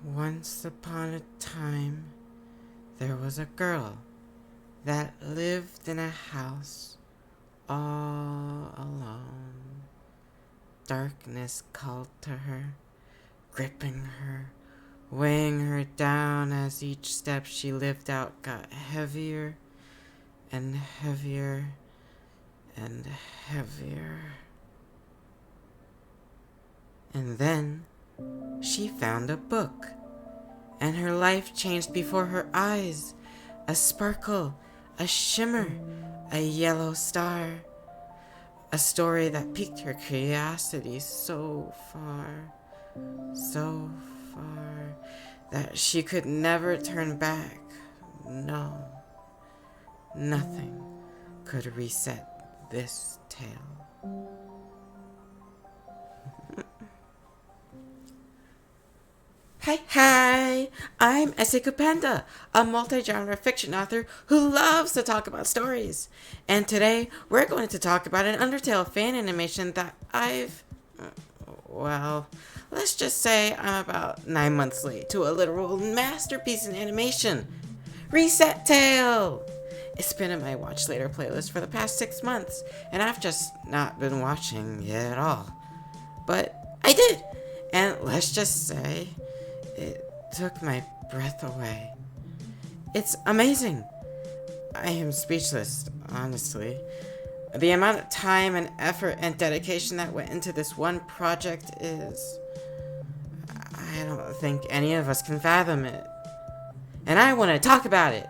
Once upon a time, there was a girl that lived in a house all alone. Darkness called to her, gripping her, weighing her down as each step she lived out got heavier and heavier and heavier. And then she found a book, and her life changed before her eyes. A sparkle, a shimmer, a yellow star. A story that piqued her curiosity so far, that she could never turn back. No, nothing could reset this tale. Hi, I'm Eseko Panda, a multi-genre fiction author who loves to talk about stories. And today, we're going to talk about an Undertale fan animation that let's just say I'm about 9 months late to a literal masterpiece in animation. RESETALE! It's been in my Watch Later playlist for the past 6 months, and I've just not been watching it at all. But I did, and let's just say it took my breath away. It's amazing. I am speechless, honestly. The amount of time and effort and dedication that went into this one project is... I don't think any of us can fathom it. And I want to talk about it.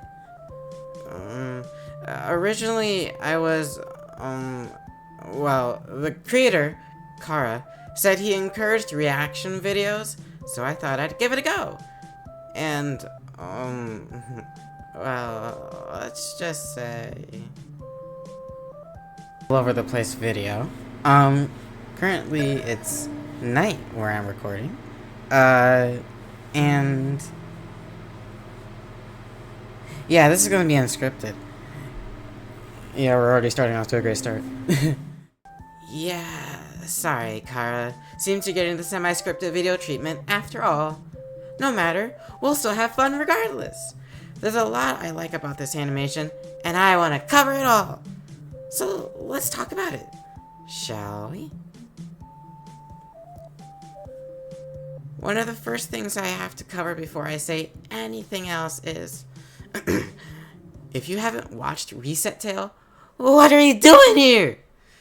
Originally, I was, the creator, Chara, said he encouraged reaction videos, so I thought I'd give it a go. And, let's just say... all over the place video. Currently it's night where I'm recording. And... yeah, this is gonna be unscripted. Yeah, we're already starting off to a great start. Yeah, sorry, Chara. Seems you're getting the semi-scripted video treatment after all. No matter, we'll still have fun regardless. There's a lot I like about this animation, and I want to cover it all. So let's talk about it, shall we? One of the first things I have to cover before I say anything else is... if you haven't watched RESETALE, what are you doing here?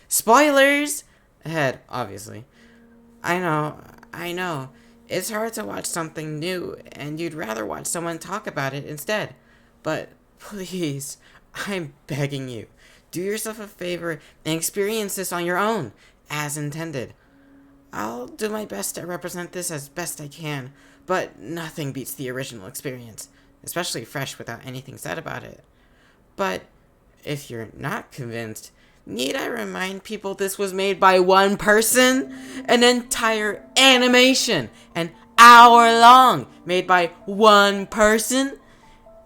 Spoilers! Ahead, obviously. I know. It's hard to watch something new, and you'd rather watch someone talk about it instead. But please, I'm begging you, do yourself a favor and experience this on your own, as intended. I'll do my best to represent this as best I can, but nothing beats the original experience, especially fresh without anything said about it. But if you're not convinced, need I remind people this was made by one person? An entire animation, an hour long, made by one person?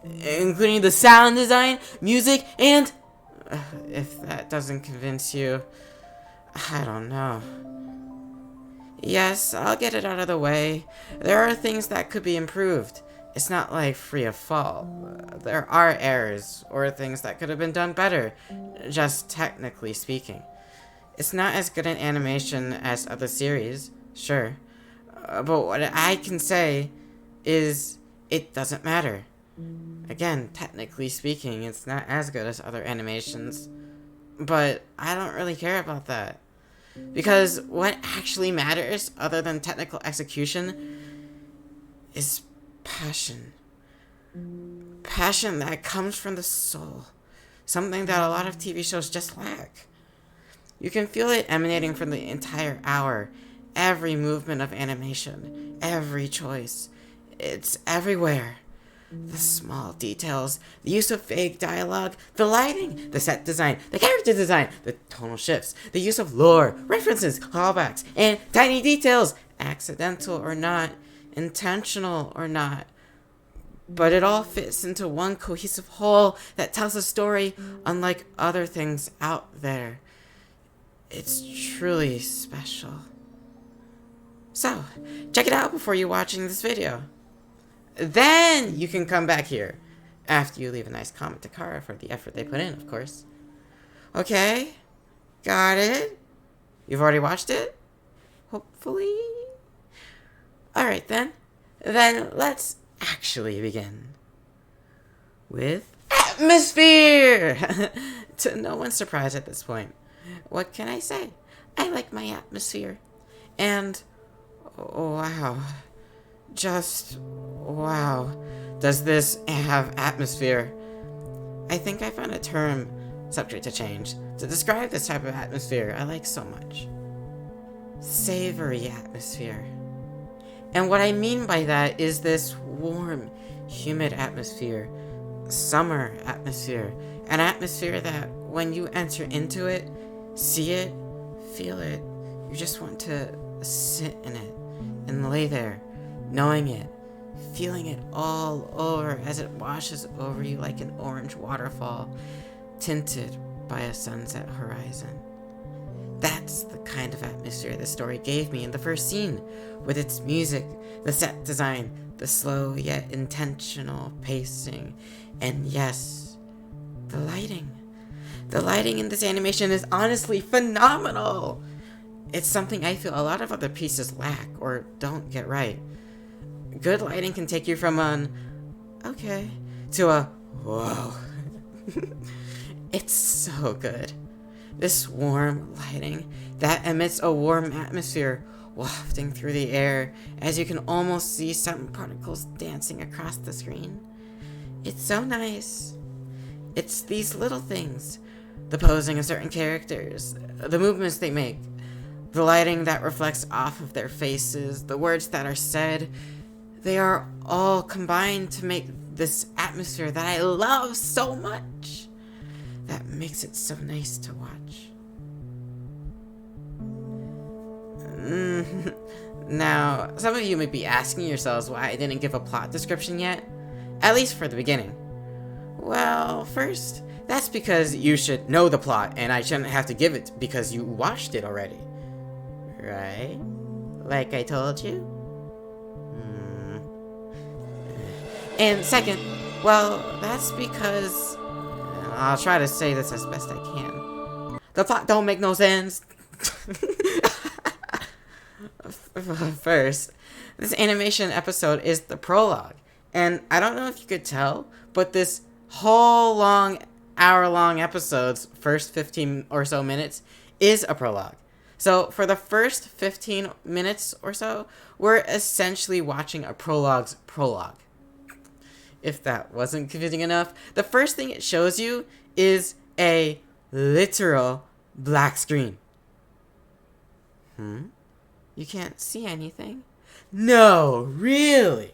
Including the sound design, music, and... if that doesn't convince you, I don't know. Yes, I'll get it out of the way. There are things that could be improved. It's not like free of fault. There are errors, or things that could have been done better, just technically speaking. It's not as good an animation as other series, sure. But what I can say is, it doesn't matter. Again, technically speaking, it's not as good as other animations. But I don't really care about that. Because what actually matters, other than technical execution, is passion. Passion that comes from the soul. Something that a lot of TV shows just lack. You can feel it emanating from the entire hour. Every movement of animation. Every choice. It's everywhere. The small details, the use of fake dialogue, the lighting, the set design, the character design, the tonal shifts, the use of lore, references, callbacks, and tiny details, accidental or not, intentional or not. But it all fits into one cohesive whole that tells a story unlike other things out there. It's truly special. So, check it out before you're watching this video. Then you can come back here. After you leave a nice comment to Chara for the effort they put in, of course. Okay? Got it? You've already watched it? Hopefully? Alright then. Then let's actually begin. With atmosphere! To no one's surprise at this point. What can I say? I like my atmosphere. And, wow. Just, wow. Does this have atmosphere? I think I found a term, subject to change, to describe this type of atmosphere I like so much. Savory atmosphere. And what I mean by that is this warm, humid atmosphere, summer atmosphere, an atmosphere that when you enter into it, see it, feel it, you just want to sit in it and lay there, knowing it, feeling it all over as it washes over you like an orange waterfall, tinted by a sunset horizon. That's the kind of atmosphere the story gave me in the first scene, with its music, the set design, the slow yet intentional pacing, and yes, the lighting. The lighting in this animation is honestly phenomenal! It's something I feel a lot of other pieces lack or don't get right. Good lighting can take you from an okay to a whoa. It's so good. This warm lighting that emits a warm atmosphere wafting through the air as you can almost see some particles dancing across the screen. It's so nice. It's these little things, the posing of certain characters, the movements they make, the lighting that reflects off of their faces, the words that are said, they are all combined to make this atmosphere that I love so much. That makes it so nice to watch. Now, some of you may be asking yourselves why I didn't give a plot description yet, at least for the beginning. Well, first, that's because you should know the plot and I shouldn't have to give it because you watched it already. Right? Like I told you? And second, well, that's because I'll try to say this as best I can. The plot don't make no sense. First, this animation episode is the prologue. And I don't know if you could tell, but this whole hour-long episode's first 15 or so minutes is a prologue. So for the first 15 minutes or so, we're essentially watching a prologue's prologue. If that wasn't confusing enough, the first thing it shows you is a literal black screen. You can't see anything? No, really?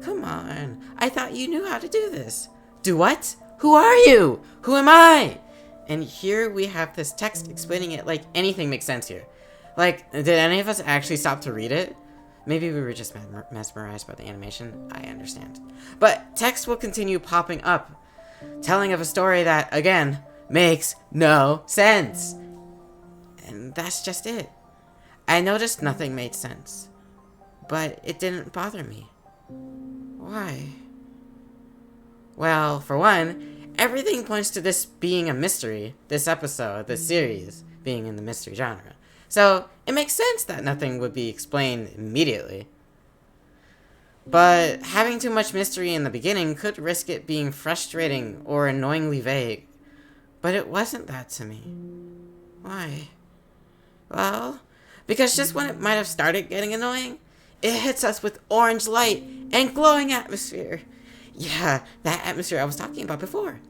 Come on, I thought you knew how to do this. Do what? Who are you? Who am I? And here we have this text explaining it like anything makes sense here. Like, did any of us actually stop to read it? Maybe we were just mesmerized by the animation. I understand. But text will continue popping up, telling of a story that, again, makes no sense. And that's just it. I noticed nothing made sense. But it didn't bother me. Why? Well, for one, everything points to this being a mystery, this episode, this series, being in the mystery genre. So, it makes sense that nothing would be explained immediately. But having too much mystery in the beginning could risk it being frustrating or annoyingly vague. But it wasn't that to me. Why? Well, because just when it might have started getting annoying, it hits us with orange light and glowing atmosphere. Yeah, that atmosphere I was talking about before.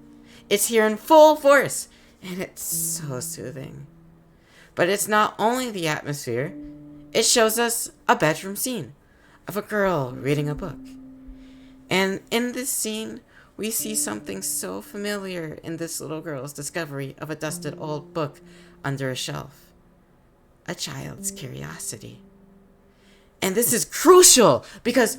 It's here in full force, and it's so soothing. But it's not only the atmosphere, it shows us a bedroom scene of a girl reading a book. And in this scene, we see something so familiar in this little girl's discovery of a dusted old book under a shelf. A child's curiosity. And this is crucial because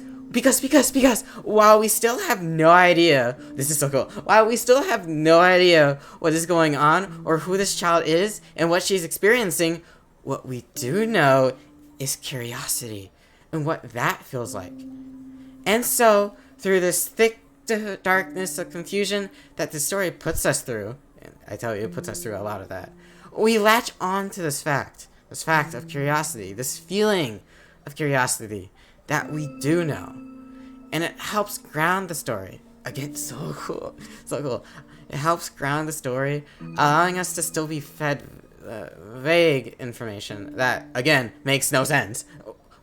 while we still have no idea, this is so cool, while we still have no idea what is going on or who this child is and what she's experiencing, what we do know is curiosity. and what that feels like. And so, through this thick darkness of confusion that the story puts us through, and I tell you, it puts us through a lot of that, we latch on to this fact of curiosity, this feeling of curiosity that we do know. And it helps ground the story. Again, so cool. So cool. It helps ground the story, allowing us to still be fed vague information that, again, makes no sense,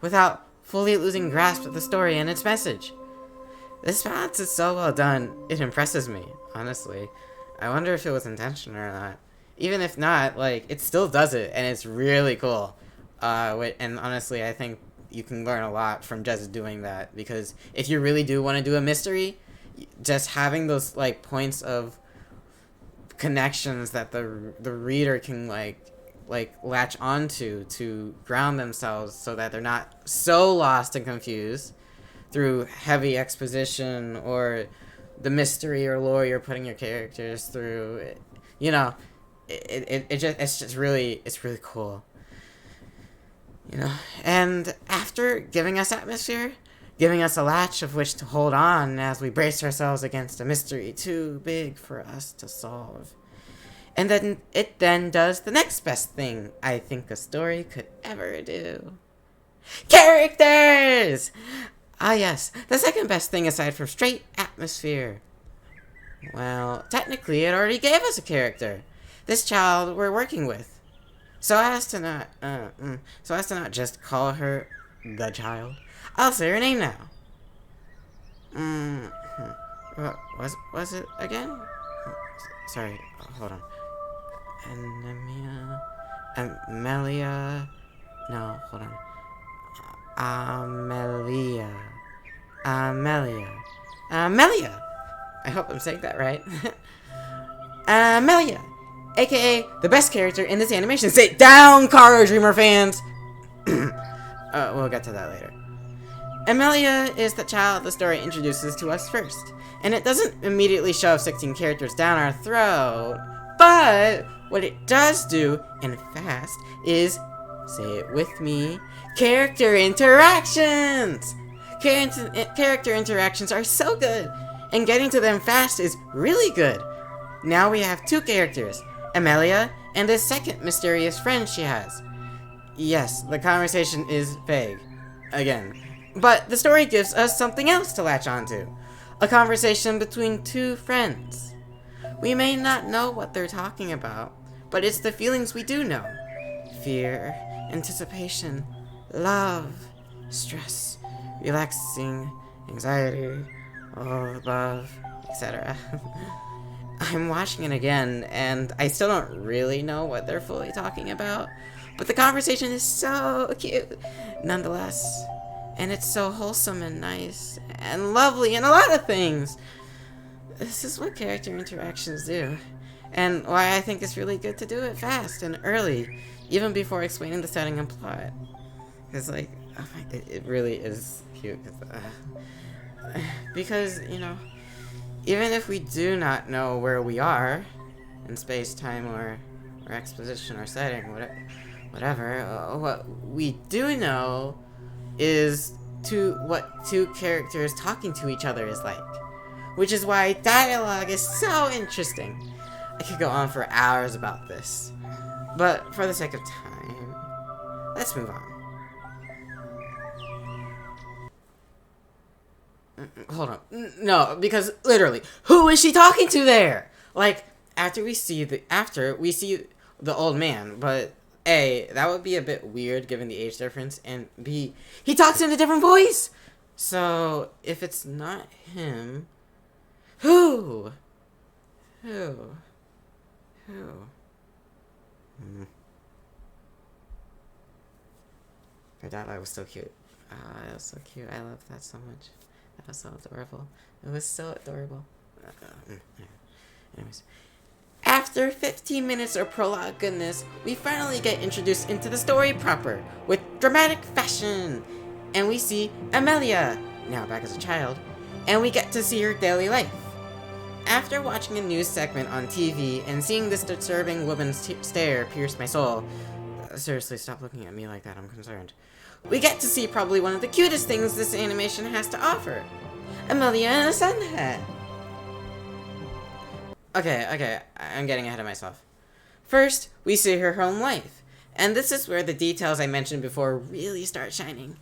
without fully losing grasp of the story and its message. This balance is so well done, it impresses me, honestly. I wonder if it was intentional or not. Even if not, like, it still does it, and it's really cool. And honestly, I think you can learn a lot from just doing that, because if you really do want to do a mystery, just having those, like, points of connections that the reader can, like latch onto to ground themselves so that they're not so lost and confused through heavy exposition or the mystery or lore you're putting your characters through. You know, it's really cool. You know, and after giving us atmosphere, giving us a latch of which to hold on as we brace ourselves against a mystery too big for us to solve. And then it does the next best thing I think a story could ever do. Characters! Ah yes, the second best thing aside from straight atmosphere. Well, technically it already gave us a character. This child we're working with. So as to not just call her the child, I'll say her name now. What was it again? Sorry, hold on. Amelya. No, hold on. Amelya. I hope I'm saying that right. Amelya, aka the best character in this animation. Sit down, Karo Dreamer fans. We'll get to that later. Amelya is the child the story introduces to us first, and it doesn't immediately shove 16 characters down our throat, but what it does do, and fast, is, say it with me, character interactions! Character interactions are so good, and getting to them fast is really good. Now we have two characters, Amelya and a second mysterious friend she has. Yes, the conversation is vague. Again. But the story gives us something else to latch onto. A conversation between two friends. We may not know what they're talking about, but it's the feelings we do know. Fear, anticipation, love, stress, relaxing, anxiety, all above, etc. I'm watching it again, and I still don't really know what they're fully talking about, but the conversation is so cute, nonetheless. And it's so wholesome and nice and lovely and a lot of things. This is what character interactions do, and why I think it's really good to do it fast and early, even before explaining the setting and plot. Because, like, oh my, it really is cute. Because, you know, even if we do not know where we are in space, time, or exposition or setting, whatever, what we do know is what two characters talking to each other is like. Which is why dialogue is so interesting. I could go on for hours about this, but for the sake of time, let's move on. Hold on. No, because literally, who is she talking to there? Like, after we see the old man, but A, that would be a bit weird given the age difference, and B, he talks in a different voice. So, if it's not him, who? Her dialogue was so cute. That was so cute. I love that so much. That was so adorable. It was so adorable. Anyways. After 15 minutes of prologue goodness, we finally get introduced into the story proper, with dramatic fashion. And we see Amelya, now back as a child, and we get to see her daily life. After watching a news segment on TV and seeing this disturbing woman's stare pierce my soul, seriously, stop looking at me like that, I'm concerned. we get to see probably one of the cutest things this animation has to offer. Amelya in a sun hat. Okay, I'm getting ahead of myself. First, we see her home life, and this is where the details I mentioned before really start shining.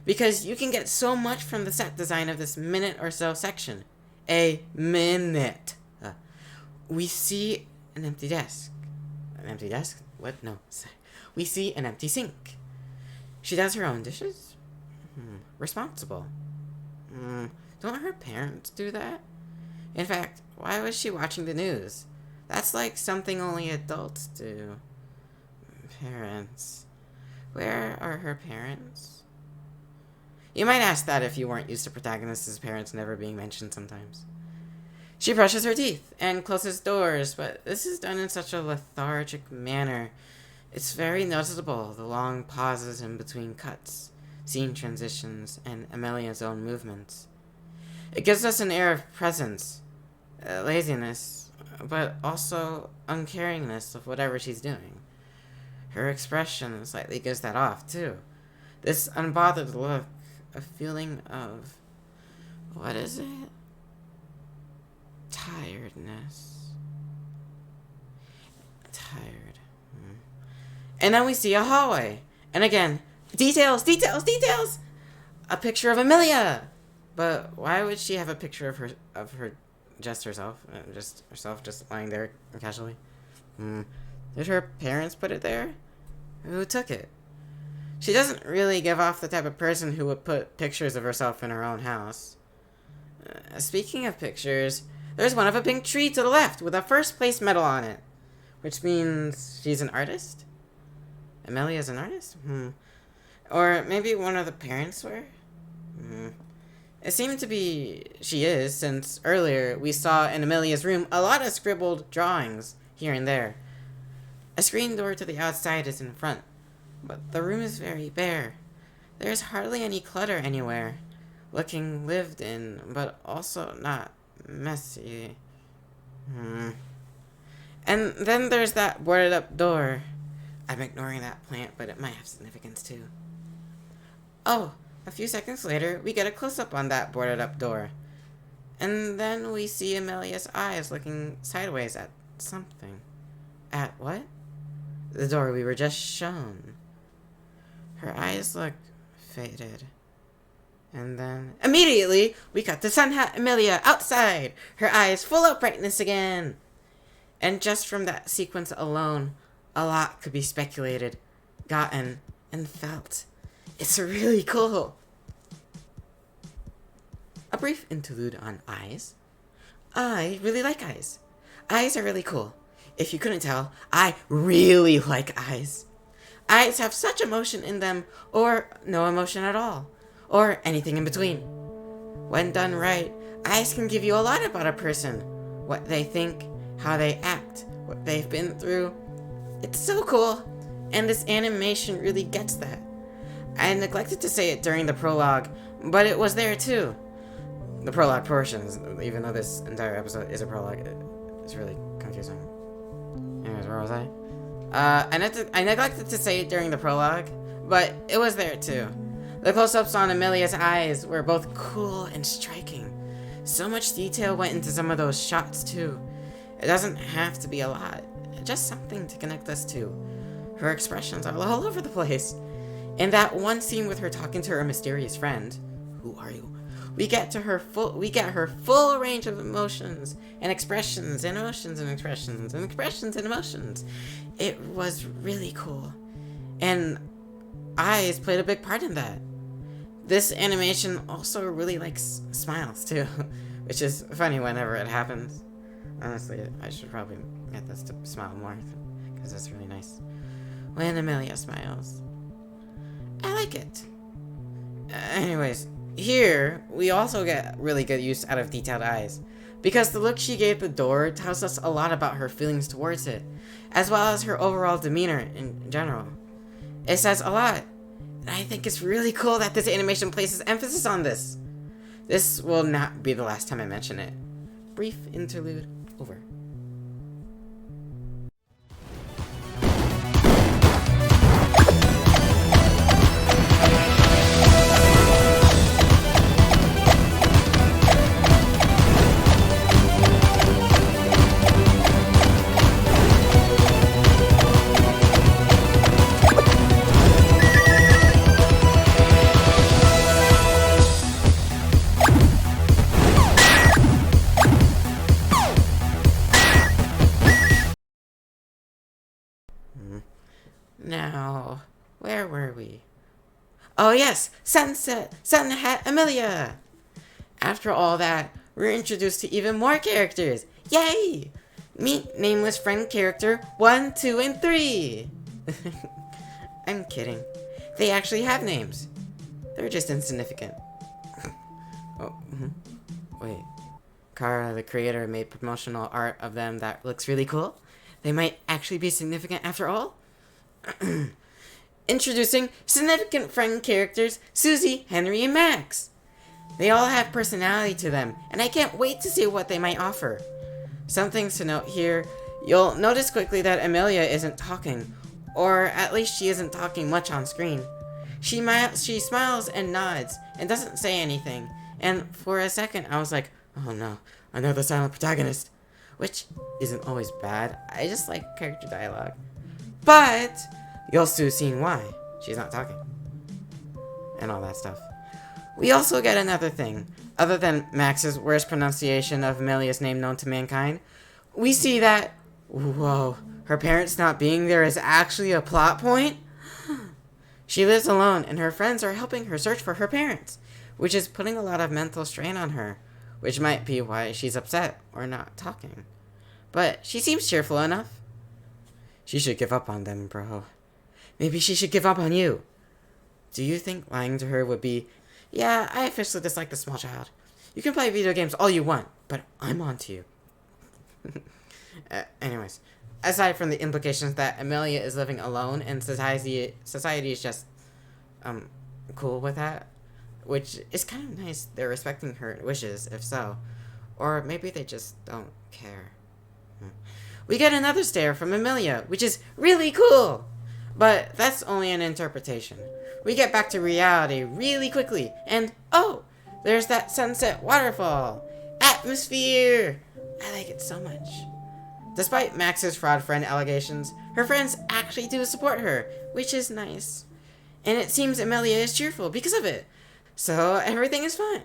Because you can get so much from the set design of this minute or so section. A minute. We see an empty desk. An empty desk? What? No. We see an empty sink. She does her own dishes? Responsible. Don't her parents do that? In fact, why was she watching the news? That's like something only adults do. Parents. Where are her parents? You might ask that if you weren't used to protagonist's parents never being mentioned sometimes. She brushes her teeth and closes doors, but this is done in such a lethargic manner. It's very noticeable, the long pauses in between cuts, scene transitions, and Amelya's own movements. It gives us an air of presence, laziness, but also uncaringness of whatever she's doing. Her expression slightly gives that off, too. This unbothered look, a feeling of, what is it? Tiredness. Tired. And then we see a hallway. And again, details! A picture of Amelya! But why would she have a picture of herself? Just lying there casually? Did her parents put it there? Who took it? She doesn't really give off the type of person who would put pictures of herself in her own house. Speaking of pictures, there's one of a pink tree to the left with a first place medal on it. Which means she's an artist? Amelya's an artist? Or maybe one of the parents were? It seemed to be she is, since earlier we saw in Amelya's room a lot of scribbled drawings here and there. A screen door to the outside is in front, but the room is very bare. There's hardly any clutter anywhere, looking lived in, but also not messy. And then there's that boarded up door. I'm ignoring that plant, but it might have significance too. Oh, a few seconds later, we get a close-up on that boarded up door. And then we see Amelya's eyes looking sideways at something. At what? The door we were just shown. Her eyes look faded. And then, immediately, we cut to Sun Hat Amelya outside, her eyes full of brightness again. And just from that sequence alone, a lot could be speculated, gotten, and felt. It's really cool. A brief interlude on eyes. I really like eyes. Eyes are really cool. If you couldn't tell, I really like eyes. Eyes have such emotion in them, or no emotion at all, or anything in between. When done right, eyes can give you a lot about a person. What they think, how they act, what they've been through. It's so cool, and this animation really gets that. I neglected to say it during the prologue, but it was there too. The prologue portions, even though this entire episode is a prologue, it's really confusing. Anyways, where was I? I neglected to say it during the prologue, but it was there too. The close-ups on Amelya's eyes were both cool and striking. So much detail went into some of those shots too. It doesn't have to be a lot, just something to connect us to. Her expressions are all over the place. In that one scene with her talking to her mysterious friend, who are you? We get her full range of emotions and expressions, and emotions and expressions, and expressions and emotions. It was really cool. And eyes played a big part in that. This animation also really likes smiles too, which is funny whenever it happens. Honestly, I should probably get this to smile more, because it's really nice. When Amelya smiles. I like it. Anyways, here, we also get really good use out of detailed eyes, because the look she gave the door tells us a lot about her feelings towards it, as well as her overall demeanor in general. It says a lot, and I think it's really cool that this animation places emphasis on this. This will not be the last time I mention it. Brief interlude over. Now, where were we? Oh yes, Sun Hat Amelya! After all that, we're introduced to even more characters. Yay! Meet nameless friend character 1, 2, and 3. I'm kidding. They actually have names. They're just insignificant. Oh, wait. Chara, the creator, made promotional art of them that looks really cool. They might actually be significant after all. Introducing significant friend characters Susie, Henry, and Max. They all have personality to them, and I can't wait to see what they might offer. Some things to note here. You'll notice quickly that Amelya isn't talking, or at least she isn't talking much on screen. She smiles and nods and doesn't say anything, and for a second I was like, oh no, another silent protagonist. Which isn't always bad, I just like character dialogue. But you'll soon see why she's not talking. And all that stuff. We also get another thing. Other than Max's worst pronunciation of Amelya's name known to mankind, we see that, whoa, her parents not being there is actually a plot point? She lives alone, and her friends are helping her search for her parents, which is putting a lot of mental strain on her, which might be why she's upset or not talking. But she seems cheerful enough. She should give up on them, bro. Maybe she should give up on you. Do you think lying to her would be, yeah, I officially dislike the small child. You can play video games all you want, but I'm on to you. Anyways, aside from the implications that Amelya is living alone and society is just cool with that, which is kind of nice. They're respecting her wishes, if so. Or maybe they just don't care. We get another stare from Amelya, which is really cool. But that's only an interpretation. We get back to reality really quickly, and oh, there's that sunset waterfall. Atmosphere! I like it so much. Despite Max's fraud friend allegations, her friends actually do support her, which is nice. And it seems Amelya is cheerful because of it. So everything is fine.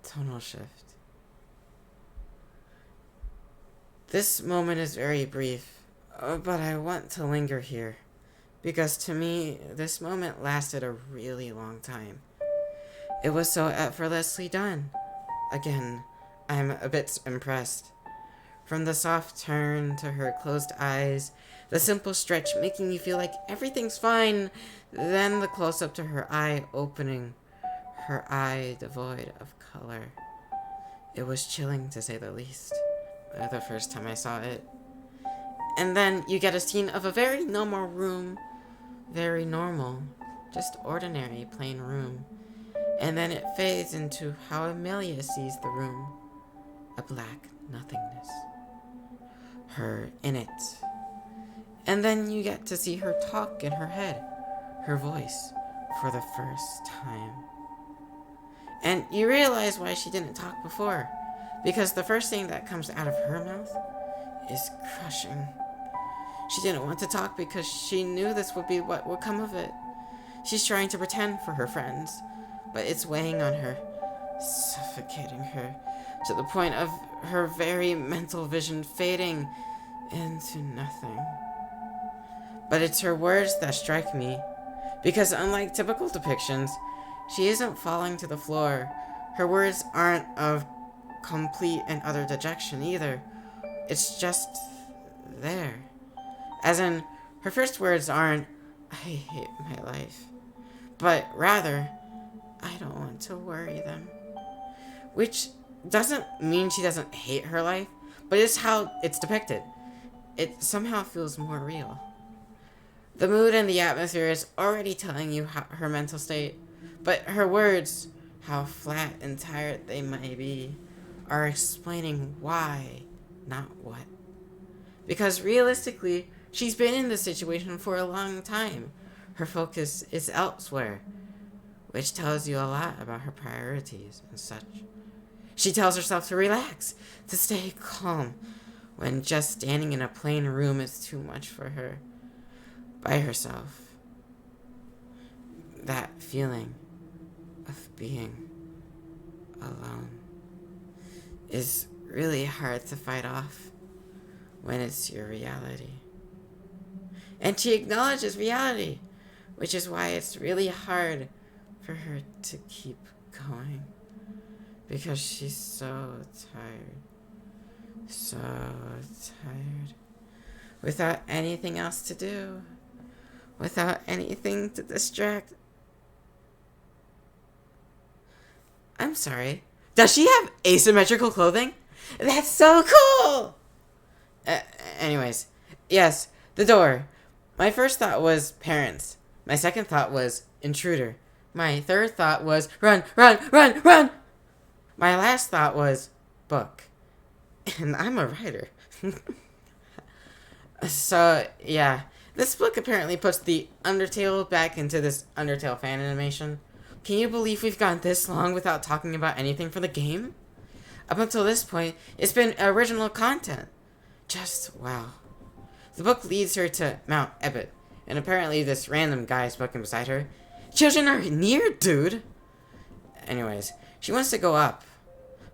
Tonal Shift. This moment is very brief, but I want to linger here, because to me, this moment lasted a really long time. It was so effortlessly done. Again, I'm a bit impressed. From the soft turn to her closed eyes, the simple stretch making you feel like everything's fine, then the close-up to her eye opening, her eye devoid of color. It was chilling, to say the least, the first time I saw it. And then you get a scene of a very normal room, very normal, just ordinary, plain room. And then it fades into how Amelya sees the room, a black nothingness. Her in it. And then you get to see her talk in her head, her voice, for the first time. And you realize why she didn't talk before, because the first thing that comes out of her mouth is crushing. She didn't want to talk because she knew this would be what would come of it. She's trying to pretend for her friends, but it's weighing on her, suffocating her, to the point of her very mental vision fading into nothing. But it's her words that strike me, because unlike typical depictions, she isn't falling to the floor. Her words aren't of complete and utter dejection either. It's just there. As in, her first words aren't, I hate my life, but rather, I don't want to worry them. Which doesn't mean she doesn't hate her life, but it's how it's depicted. It somehow feels more real. The mood and the atmosphere is already telling you her mental state, but her words, how flat and tired they might be, are explaining why, not what. Because realistically, she's been in this situation for a long time. Her focus is elsewhere, which tells you a lot about her priorities and such. She tells herself to relax, to stay calm, when just standing in a plain room is too much for her. By herself. That feeling of being alone is really hard to fight off. when it's your reality. And she acknowledges reality, which is why it's really hard for her to keep going. Because she's so tired. So tired. Without anything else to do. Without anything to distract. I'm sorry. Does she have asymmetrical clothing? That's so cool! Anyways. Yes, the door. My first thought was parents. My second thought was intruder. My third thought was run, run, run, run! My last thought was book. And I'm a writer. So, yeah. This book apparently puts the Undertale back into this Undertale fan animation. Can you believe we've gone this long without talking about anything for the game? Up until this point, it's been original content. Just wow. The book leads her to Mount Ebott, and apparently this random guy is walking beside her. Children are near, dude! Anyways, she wants to go up,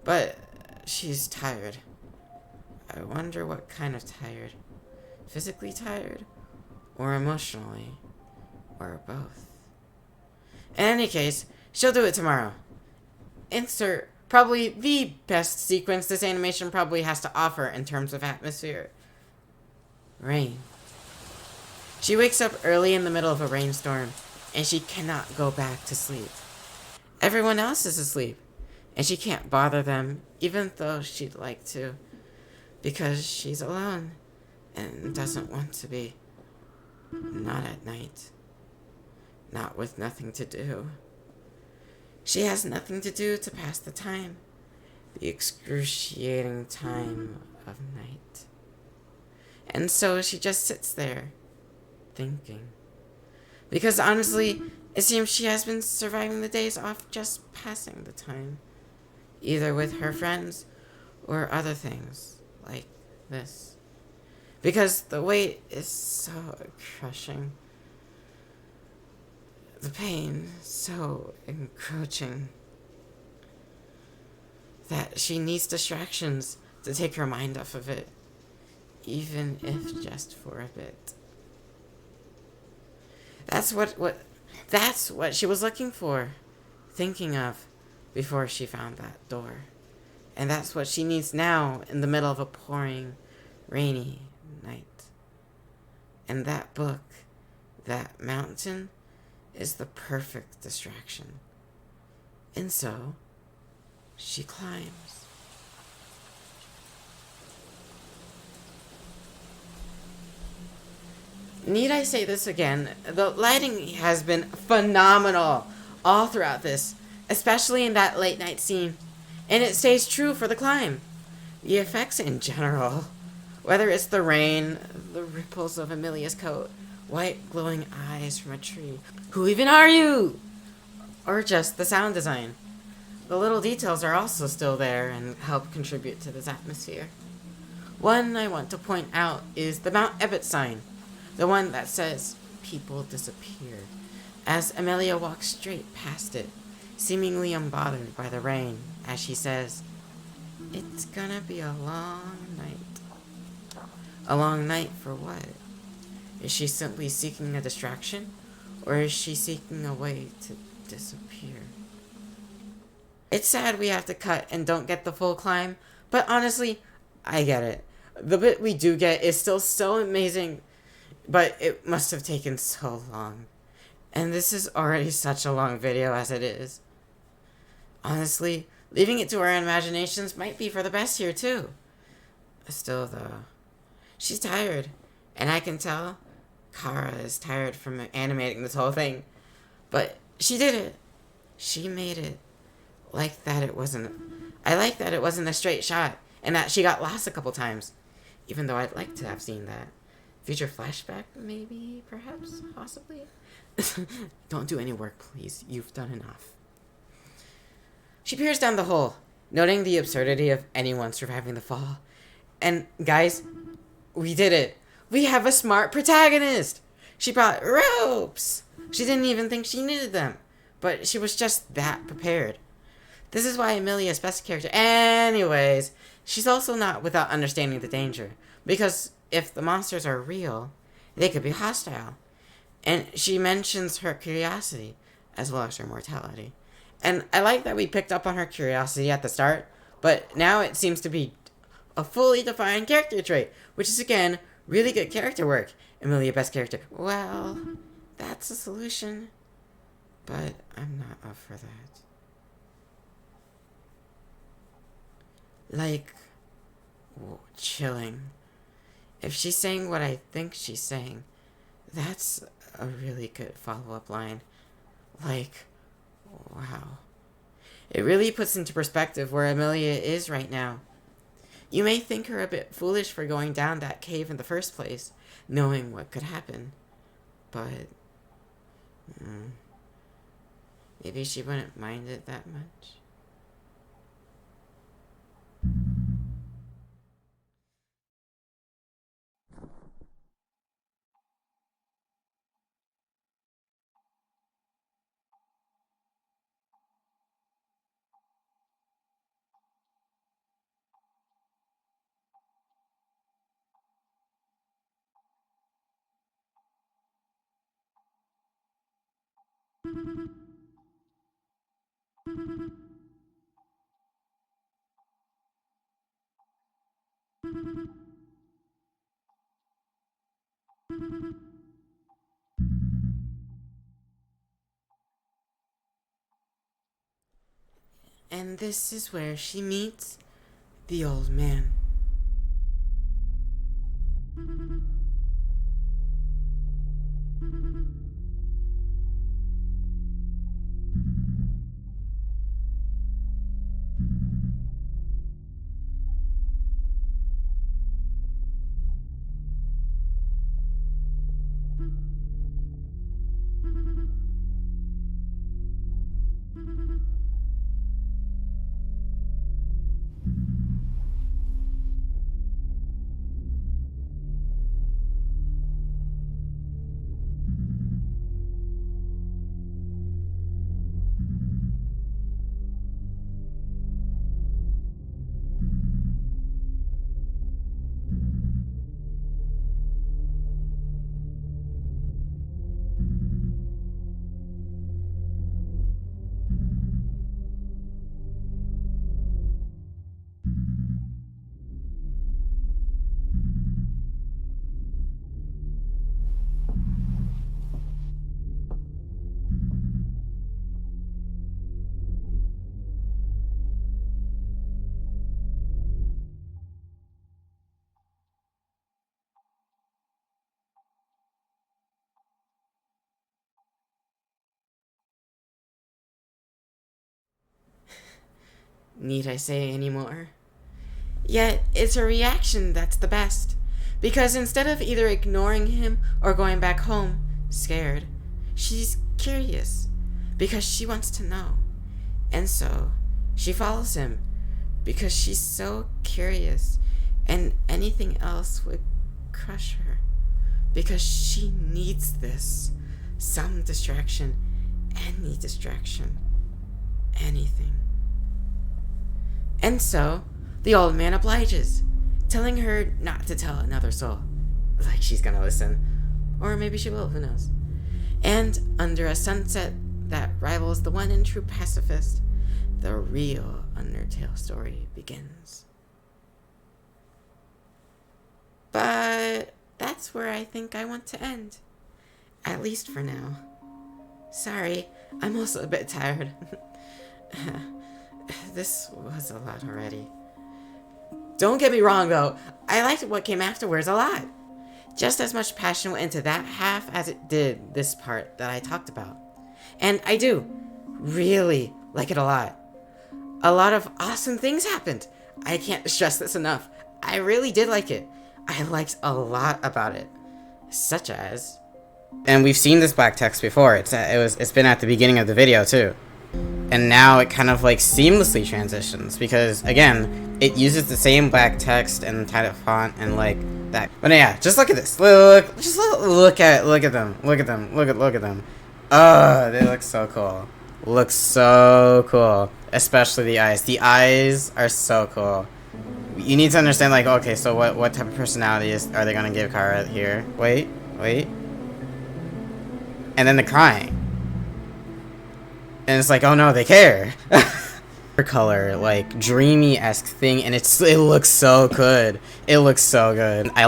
but she's tired. I wonder what kind of tired. Physically tired? Or emotionally? Or both? In any case, she'll do it tomorrow. Insert probably the best sequence this animation probably has to offer in terms of atmosphere. Rain. She wakes up early in the middle of a rainstorm, and she cannot go back to sleep. Everyone else is asleep, and she can't bother them, even though she'd like to, because she's alone, and doesn't want to be. Not at night. Not with nothing to do. She has nothing to do to pass the time. The excruciating time of night. And so she just sits there, thinking. Because honestly, it seems she has been surviving the days off just passing the time. Either with her friends, or other things, like this. Because the weight is so crushing. The pain so encroaching. That she needs distractions to take her mind off of it. Even if just for a bit. That's what she was looking for, thinking of, before she found that door. And that's what she needs now in the middle of a pouring, rainy night. And that book, that mountain, is the perfect distraction. And so, she climbs. Need I say this again? The lighting has been phenomenal all throughout this, especially in that late night scene. And it stays true for the climb. The effects in general, whether it's the rain, the ripples of Amelya's coat, white glowing eyes from a tree, who even are you? Or just the sound design. The little details are also still there and help contribute to this atmosphere. One I want to point out is the Mount Ebott sign. The one that says, people disappear, as Amelya walks straight past it, seemingly unbothered by the rain, as she says, it's gonna be a long night. A long night for what? Is she simply seeking a distraction, or is she seeking a way to disappear? It's sad we have to cut and don't get the full climb, but honestly, I get it. The bit we do get is still so amazing, but it must have taken so long. And this is already such a long video as it is. Honestly, leaving it to our imaginations might be for the best here too. Still though, she's tired. And I can tell Chara is tired from animating this whole thing. But she did it. She made it. I like that it wasn't a straight shot. And that she got lost a couple times. Even though I'd like to have seen that. Future flashback, maybe, perhaps, possibly. Don't do any work, please. You've done enough. She peers down the hole, noting the absurdity of anyone surviving the fall. And, guys, we did it. We have a smart protagonist. She brought ropes. She didn't even think she needed them. But she was just that prepared. This is why Amelya is best character. Anyways, she's also not without understanding the danger. Because if the monsters are real, they could be hostile. And she mentions her curiosity as well as her mortality. And I like that we picked up on her curiosity at the start, but now it seems to be a fully defined character trait, which is again really good character work. Amelya, best character. Well, that's a solution, but I'm not up for that. Like, chilling. If she's saying what I think she's saying, that's a really good follow-up line. Like, wow. It really puts into perspective where Amelya is right now. You may think her a bit foolish for going down that cave in the first place, knowing what could happen. But, maybe she wouldn't mind it that much. And this is where she meets the old man. Need I say any more? Yet, it's her reaction that's the best. Because instead of either ignoring him or going back home, scared, she's curious. Because she wants to know. And so, she follows him. Because she's so curious. And anything else would crush her. Because she needs this. Some distraction. Any distraction. Anything. And so, the old man obliges, telling her not to tell another soul. Like she's gonna listen. Or maybe she will, who knows. And under a sunset that rivals the one and true pacifist, the real Undertale story begins. But that's where I think I want to end. At least for now. Sorry, I'm also a bit tired. This was a lot already. Don't get me wrong though, I liked what came afterwards a lot. Just as much passion went into that half as it did this part that I talked about. And I do really like it a lot. A lot of awesome things happened. I can't stress this enough. I really did like it. I liked a lot about it. Such as... And we've seen this black text before. It's been at the beginning of the video too. And now it kind of like seamlessly transitions because again, it uses the same black text and type of font and like that. But yeah, just look at this. Look at them. Look at them. Oh, they look so cool. Look so cool. Especially the eyes. The eyes are so cool. You need to understand, like, okay, so what type of personality are they gonna give Chara here? Wait. And then the crying. And it's like, oh no, they care. Color, like, dreamy-esque thing, and it looks so good. It looks so good. I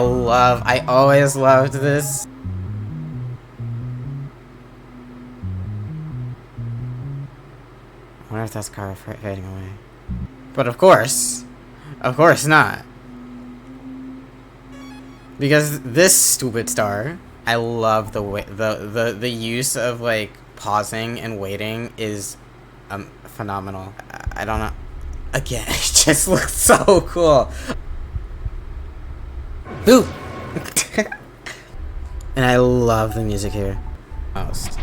always loved this. I wonder if that's Chara fading away. But of course not. Because this stupid star, I love the way the use of like pausing and waiting is phenomenal. I don't know. Again, it just looks so cool. Boo! And I love the music here most.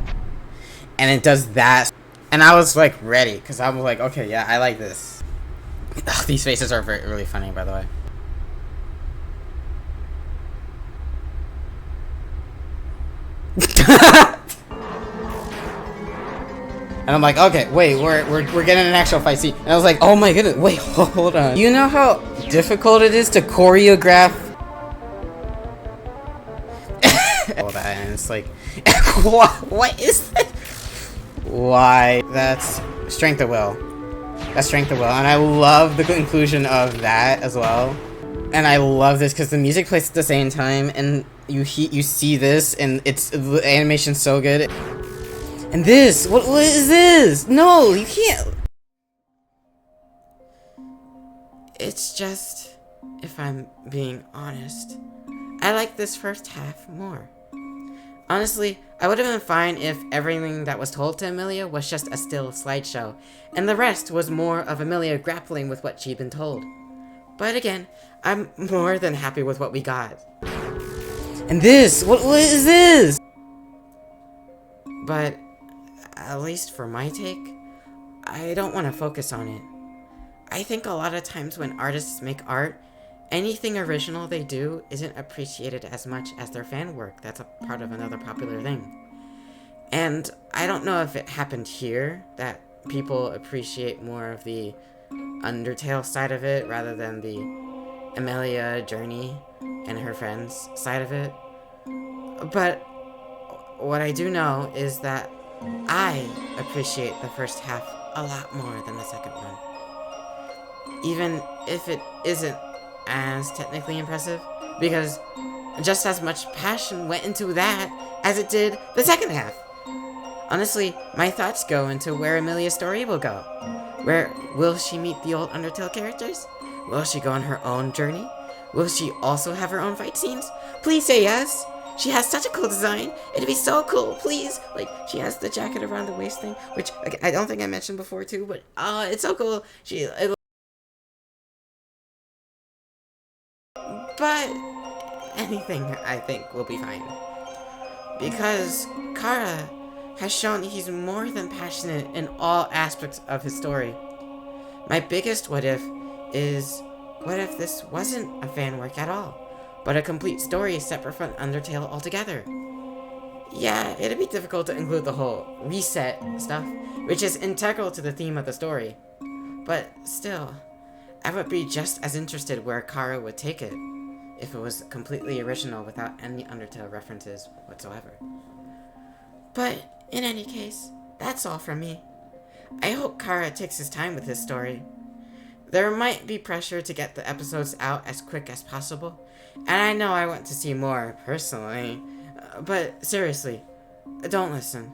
And it does that. And I was like ready because I was like, okay, yeah, I like this. Ugh, these faces are really funny, by the way. And I'm like, okay, wait, we're getting an actual fight scene. And I was like, oh my goodness, wait, hold on. You know how difficult it is to choreograph all that, and it's like, what is that? Why? That's strength of will. That's strength of will, and I love the inclusion of that as well. And I love this because the music plays at the same time, and you see this, and the animation's so good. And this, what is this? No, you can't. It's just, if I'm being honest, I like this first half more. Honestly, I would have been fine if everything that was told to Amelya was just a still slideshow, and the rest was more of Amelya grappling with what she'd been told. But again, I'm more than happy with what we got. And this, what is this? But, at least for my take, I don't want to focus on it. I think a lot of times when artists make art, anything original they do isn't appreciated as much as their fan work. That's a part of another popular thing. And I don't know if it happened here, that people appreciate more of the Undertale side of it rather than the Amelya journey and her friends side of it. But what I do know is that I appreciate the first half a lot more than the second one. Even if it isn't as technically impressive, because just as much passion went into that as it did the second half. Honestly, my thoughts go into where Amelya's story will go. Where will she meet the old Undertale characters? Will she go on her own journey? Will she also have her own fight scenes? Please say yes! She has such a cool design. It'd be so cool, please. Like, she has the jacket around the waist thing, which I don't think I mentioned before too, but it's so cool. But anything, I think, will be fine. Because Chara has shown he's more than passionate in all aspects of his story. My biggest what if is, what if this wasn't a fan work at all, but a complete story separate from Undertale altogether? Yeah, it'd be difficult to include the whole reset stuff, which is integral to the theme of the story. But still, I would be just as interested where Chara would take it, if it was completely original without any Undertale references whatsoever. But, in any case, that's all from me. I hope Chara takes his time with his story. There might be pressure to get the episodes out as quick as possible, and I know I want to see more, personally, but seriously, don't listen.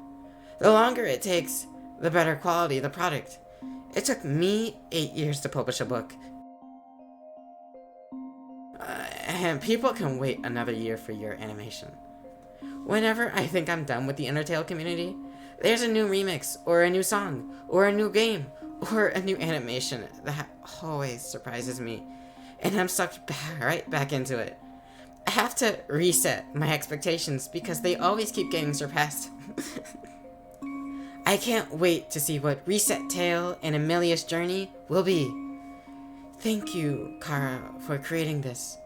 The longer it takes, the better quality the product. It took me 8 years to publish a book, and people can wait another year for your animation. Whenever I think I'm done with the Undertale community, there's a new remix, or a new song, or a new game, or a new animation that always surprises me, and I'm sucked right back into it. I have to reset my expectations because they always keep getting surpassed. I can't wait to see what RESETALE and Amelya's journey will be. Thank you, Chara, for creating this.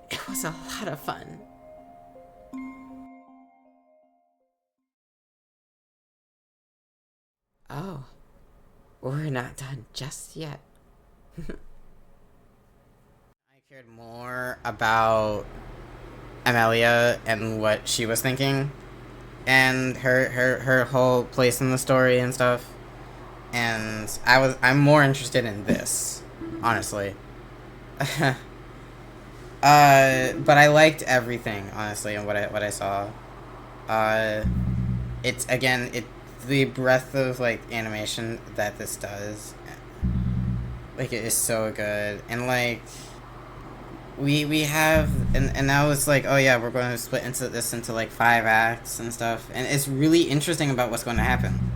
It was a lot of fun. Oh, we're not done just yet. cared more about Amelya and what she was thinking, and her whole place in the story and stuff. And I'm more interested in this, honestly. But I liked everything, honestly, and what I saw. Uh, it's again the breadth of like animation that this does, like it is so good, and like we have and now it's like, oh yeah, we're going to split into this into like 5 acts and stuff, and it's really interesting about what's going to happen.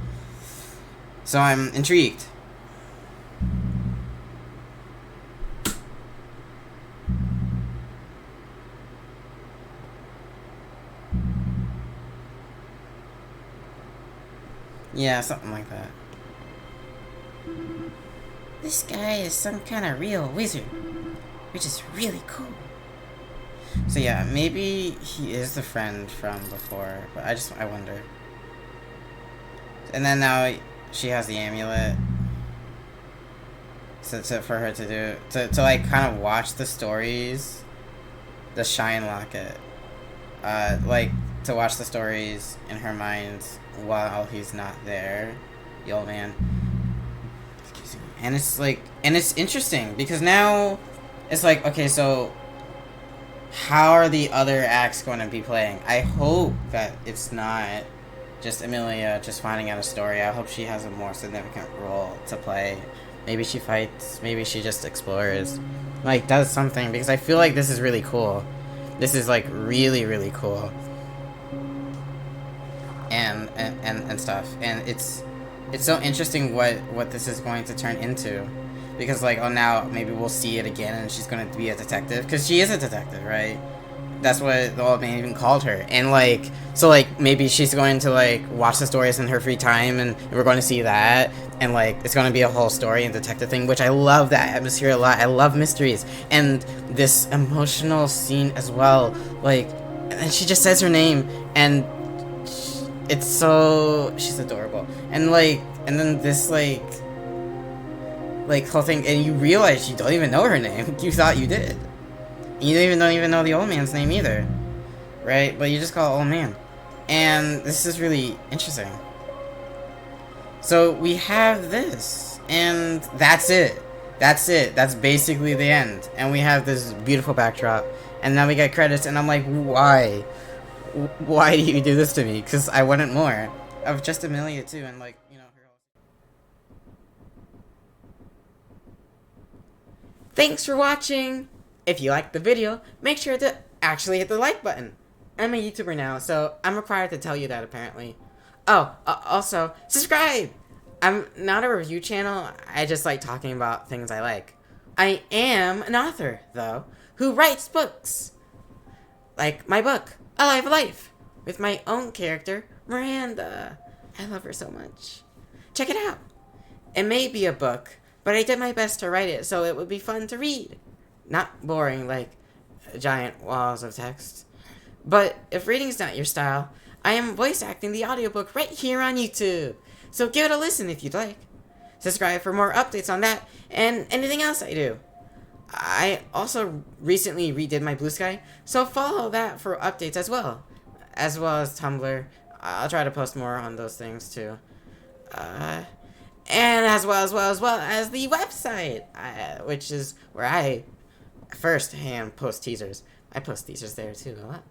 So I'm intrigued. Yeah, something like that. This guy is some kind of real wizard, which is really cool. So yeah, maybe he is the friend from before, but I wonder. And then now she has the amulet. So for her to do to like kind of watch the stories, the shine locket, like to watch the stories in her mind while he's not there, the old man. Excuse me. And it's like, and it's interesting because now it's like, okay, so how are the other acts going to be playing? I hope that it's not just Amelya just finding out a story. I hope she has a more significant role to play. Maybe she fights, maybe she just explores, like does something, because I feel like this is really cool. This is like really, really cool. And stuff. And it's so interesting what this is going to turn into. Because like, oh, now maybe we'll see it again and she's going to be a detective, because she is a detective, right? That's what the old man even called her. And like, so like maybe she's going to like watch the stories in her free time, and we're going to see that, and like it's going to be a whole story and detective thing, which I love that atmosphere a lot. I love mysteries and this emotional scene as well. Like, and she just says her name, and it's so, she's adorable. And like, and then this like whole thing, and you realize you don't even know her name. You thought you did. You don't even know the old man's name either, right? But you just call it old man. And this is really interesting. So we have this, and that's it. That's it. That's basically the end. And we have this beautiful backdrop, and now we get credits, and I'm like, why? Why do you do this to me? Because I wanted more of just Amelia too, and like, you know, her. Thanks for watching! If you liked the video, make sure to actually hit the like button. I'm a YouTuber now, so I'm required to tell you that apparently. Oh, also, subscribe! I'm not a review channel, I just like talking about things I like. I am an author, though, who writes books. Like my book, Alive Life, with my own character, Miranda. I love her so much. Check it out. It may be a book, but I did my best to write it so it would be fun to read. Not boring like giant walls of text. But if reading's not your style, I am voice acting the audiobook right here on YouTube. So give it a listen if you'd like. Subscribe for more updates on that and anything else I do. I also recently redid my Blue Sky, so follow that for updates as well as Tumblr. I'll try to post more on those things too. And as well as the website, which is where I first hand post teasers. I post teasers there too a lot.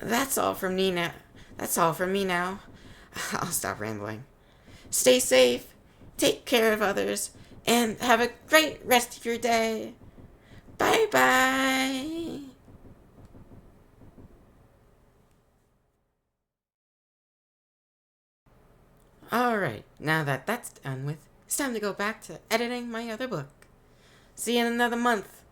That's all from me now. I'll stop rambling. Stay safe, take care of others, and have a great rest of your day. Bye bye. Alright, now that that's done with, it's time to go back to editing my other book. See you in another month.